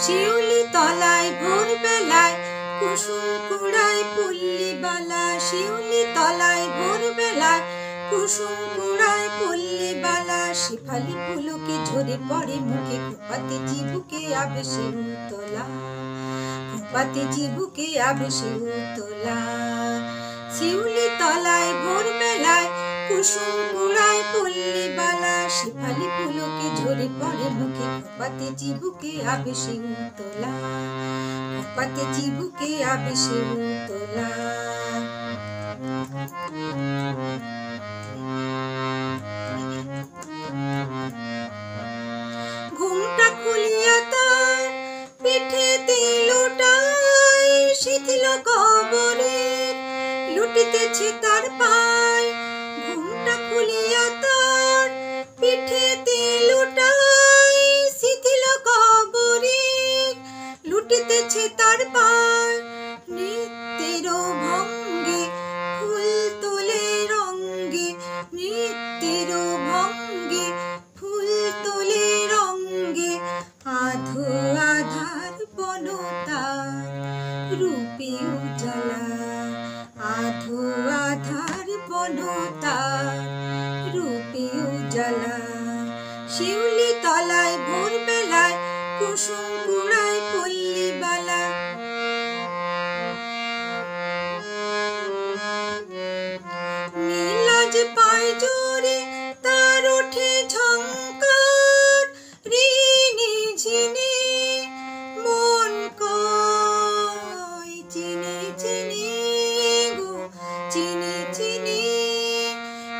শিউলি তলায় ভোরবেলায় কুসুম কুড়ায় পল্লীবালা। শিউলি তলায় ভোরবেলায় কুসুম কুড়ায় পল্লীবালা। শেফালি পুলকে ঝরে পড়ে মুখে, খোঁপাতে চিবুকে আবেশে উতলা, খোঁপাতে চিবুকে আবেশে উতলা। শিউলি তলায় ভোরবেলায় কুসুম কুড়ায় পল্লীবালা। শেফালি পুলকে ঝরে পড়ে মুখে, খোঁপাতে চিবুকে আবেশে উতলা, খোঁপাতে চিবুকে আবেশে উতলা। ঘুমটা খুলিয়া তার পিঠেতে লোটায়, শিথিল কবরের লুটিতেছে তার পায়। ঘুমটা খুলিয়া তার পিঠেতে লোটায়, শিথিল কবরের লুটিতেছে তার পায়। নৃত্যের ভঙ্গে ফুল তোলে রঙ্গে, নৃত্যের ভঙ্গে ফুল তোলে রঙ্গে। আধো আধার বনতার রূপে উজালা, আধো আধার বনতার রূপে উজালা। শিউলি তলায় ভোরবেলায় কুসুম কুড়ায় পল্লীবালা। নীলাজ পায় জোরে তার ওঠে ঝংকার, ঋণী ঝিনি মন কয় চিনি চিনি গো চিনি চিনি।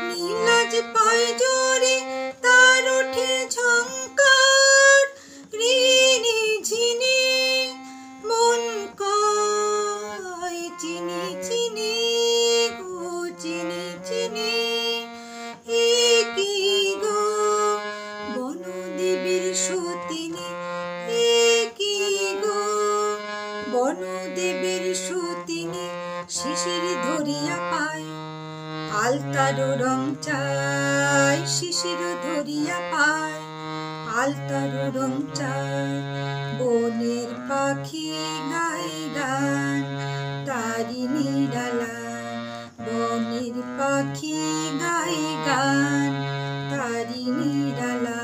নীলাজ পায় জোরে তার ওঠে ঝংকার, ঋণী ঝিনি মন কয় চিনি চিনি গো চিনি চিনি। একি গো বনদেবীর সতিনী, একি গো বনদেবীর সতিনী। শিশির ধরিয়া পায় আলতার রং চায়, শিশির ধরিয়া পায় আলতার রং চায়। বনের পাখি গায় গান তারি নিরালা, বনের পাখি গায় গান তারি নিরালা।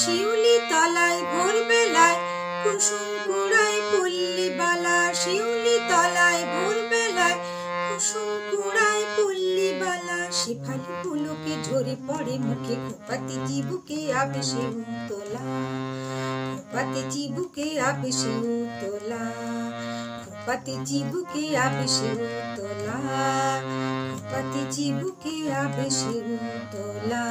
শিউলি তলায় ভোরবেলায় কুসুম কুড়ায় পল্লীবালা। শিউলি তলায় ভোরবেলায় কুসুম কুড়ায় পল্লীবালা। শেফালি পুলকে ঝরে পড়ে মুখে, খোঁপাতে চিবুকে আবেশে উতলা, খোঁপাতে চিবুকে আবেশে উতলা, খোঁপাতে চিবুকে আবেশে উতলা, খোঁপাতে চিবুকে আবেশে উতলা।